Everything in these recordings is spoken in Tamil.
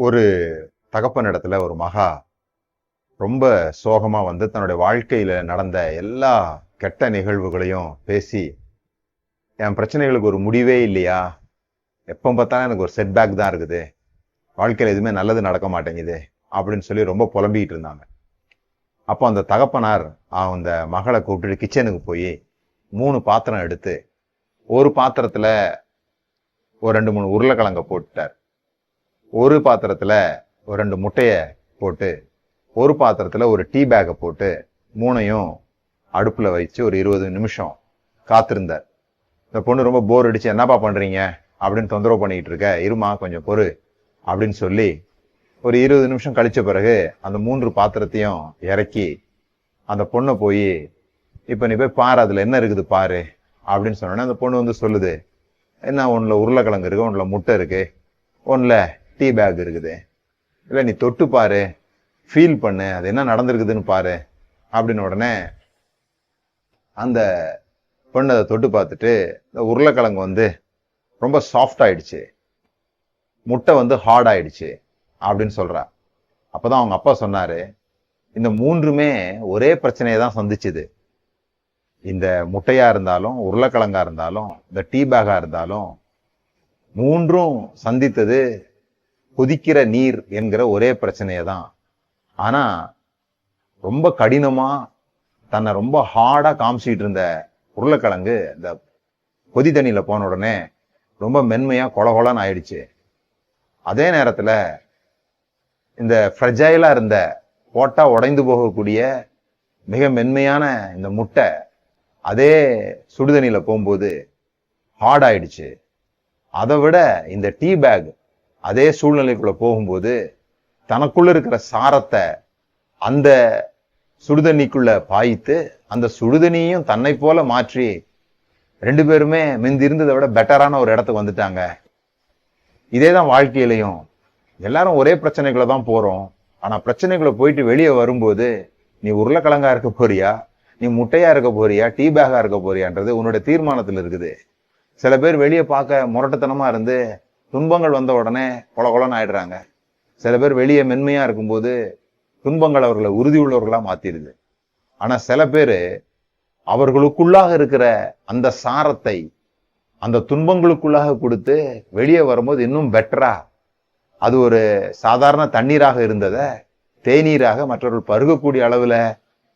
ஒரு தகப்பனிடத்துல ஒரு மகா ரொம்ப சோகமா வந்து தன்னுடைய வாழ்க்கையில நடந்த எல்லா கெட்ட நிகழ்வுகளையும் பேசி, என் பிரச்சனைகளுக்கு ஒரு முடிவே இல்லையா, எப்போ பார்த்தாலும் எனக்கு ஒரு செட்பேக் தான் இருக்குது, வாழ்க்கையில எதுவுமே நல்லது நடக்க மாட்டேங்குது அப்படின்னு சொல்லி ரொம்ப புலம்பிக்கிட்டு இருந்தாங்க. அப்போ அந்த தகப்பனார் அந்த மகளை கூப்பிட்டு கிச்சனுக்கு போய் 3 பாத்திரம் எடுத்து, ஒரு பாத்திரத்துல ஒரு 2-3 உருளைக்கிழங்க போட்டுட்டார், ஒரு பாத்திரத்துல ஒரு 2 முட்டைய போட்டு, ஒரு பாத்திரத்துல ஒரு டீ பேக்கை போட்டு 3ஐயும் அடுப்புல வச்சு ஒரு 20 நிமிஷம் காத்திருந்தார். இந்த பொண்ணு ரொம்ப போர் அடிச்சு, என்னப்பா பண்றீங்க அப்படின்னு தொந்தரவு பண்ணிக்கிட்டு இருக்க, இருமா கொஞ்சம் பொறு அப்படின்னு சொல்லி ஒரு 20 நிமிஷம் கழிச்ச பிறகு அந்த 3 பாத்திரத்தையும் இறக்கி அந்த பொண்ணை போய், இப்ப நீ போய் பாரு அதுல என்ன இருக்குது பாரு அப்படின்னு சொன்னோன்னே அந்த பொண்ணு வந்து சொல்லுது, என்ன ஒண்ணுல உருளைக்கிழங்கு இருக்கு, ஒண்ணுல முட்டை இருக்கு, ஒண்ணுல டீ பேக் இருக்குது, இல்ல நீ தொட்டு பாரு, ஃபீல் பண்ணு, அது என்ன நடந்திருக்குதுன்னு பாரு அப்படின்னு. உடனே அந்த பொண்ணு அதை தொட்டு பார்த்துட்டு, இந்த உருளைக்கிழங்கு வந்து ரொம்ப சாஃப்ட் ஆயிடுச்சு, முட்டை வந்து ஹார்ட் ஆயிடுச்சு அப்படின்னு சொல்றா. அப்பதான் அவங்க அப்பா சொன்னாரு, இந்த 3மே ஒரே பிரச்சனையை தான் சந்திச்சுது. இந்த முட்டையா இருந்தாலும், உருளைக்கிழங்கா இருந்தாலும், இந்த டீ பேக்கா இருந்தாலும், 3ம் சந்தித்தது கொதிக்கிற நீர் என்கிற ஒரே பிரச்சனையை தான். ஆனா ரொம்ப கடினமா தன்னை ரொம்ப ஹார்டா காமிச்சிட்டு இருந்த உருளைக்கிழங்கு இந்த கொதி தண்ணியில போன உடனே ரொம்ப மென்மையா கொலகொலன்னு ஆயிடுச்சு. அதே நேரத்துல இந்த ஃப்ரெஜைலா இருந்த, போட்டா உடைந்து போகக்கூடிய மிக மென்மையான இந்த முட்டை அதே சுடுதண்ணியில போகும்போது ஹார்ட் ஆயிடுச்சு. அதை விட இந்த டீ பேக் அதே சூழ்நிலைக்குள்ள போகும்போது தனக்குள்ள இருக்கிற சாரத்தை அந்த சுடுதண்ணிக்குள்ள பாய்த்து அந்த சுடுதண்ணியும் தன்னை போல மாற்றி 2 பேருமே முந்தி இருந்ததை விட பெட்டரான ஒரு இடத்துக்கு வந்துட்டாங்க. இதேதான் வாழ்க்கையிலையும் எல்லாரும் ஒரே பிரச்சனைகளை தான் போறோம். ஆனா பிரச்சனைகளை போயிட்டு வெளியே வரும்போது, நீ உருளைக்கிழங்கா இருக்க போறியா, நீ முட்டையா இருக்க போறியா, டீ பேக்கா இருக்க போறியான்றது உன்னுடைய தீர்மானத்தில் இருக்குது. சில பேர் வெளியே பார்க்க முரட்டுத்தனமா இருந்து துன்பங்கள் வந்த உடனே கொலகொலன்னு ஆயிடுறாங்க. சில பேர் வெளியே மென்மையா இருக்கும்போது துன்பங்கள் அவர்களை உறுதி உள்ளவர்களா மாத்திருது. ஆனா சில பேரு அவர்களுக்குள்ளாக இருக்கிற அந்த சாரத்தை அந்த துன்பங்களுக்குள்ளாக கொடுத்து வெளியே வரும்போது இன்னும் பெட்டரா, அது ஒரு சாதாரண தண்ணீராக இருந்ததை தேநீராக மற்றவர்கள் பருகக்கூடிய அளவுல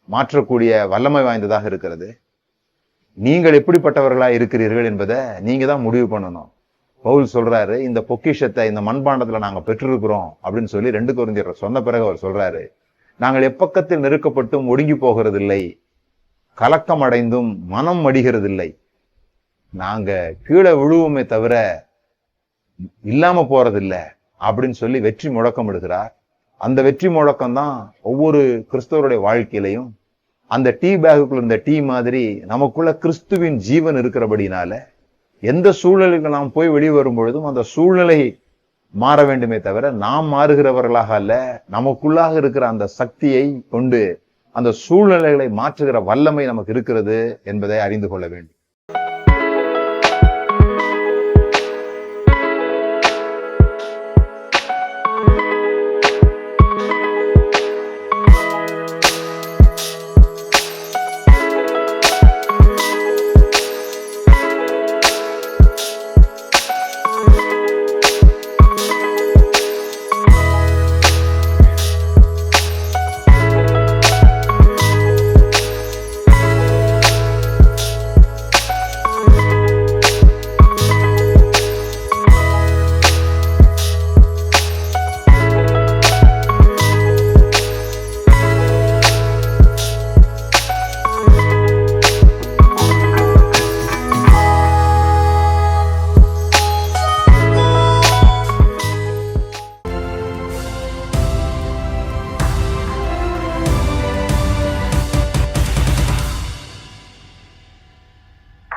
மாற்றக்கூடிய வல்லமை வாய்ந்ததாக இருக்கிறது. நீங்கள் எப்படிப்பட்டவர்களா இருக்கிறீர்கள் என்பதை நீங்க தான் முடிவு பண்ணணும். பவுல் சொல்றாரு, இந்த பொக்கிஷத்தை இந்த மண்பாண்டத்துல நாங்க பெற்றிருக்கிறோம் அப்படின்னு சொல்லி 2 கொரிந்தியர் சொன்ன பிறகு அவர் சொல்றாரு, நாங்கள் எப்பக்கத்தில் நெருக்கப்பட்டும் ஒடுங்கி போகிறதில்லை, கலக்கம் அடைந்தும் மனம் மடிகிறதில்லை, நாங்க கீழே விழுவோமே தவிர இல்லாம போறதில்லை அப்படின்னு சொல்லி வெற்றி முழக்கம் எடுக்கிறார். அந்த வெற்றி முழக்கம் தான் ஒவ்வொரு கிறிஸ்தவருடைய வாழ்க்கையிலையும் அந்த டீ பேக்குள்ள இருந்த டீ மாதிரி நமக்குள்ள கிறிஸ்துவின் ஜீவன் இருக்கிறபடினால எந்த சூழ்நிலைக்கு நாம் போய் வெளியே வரும் பொழுதும் அந்த சூழ்நிலை மாற வேண்டுமே தவிர நாம் மாறுகிறவர்களாக அல்ல, நமக்குள்ளாக இருக்கிற அந்த சக்தியை கொண்டு அந்த சூழ்நிலைகளை மாற்றுகிற வல்லமை நமக்கு இருக்கிறது என்பதை அறிந்து கொள்ள வேண்டும்.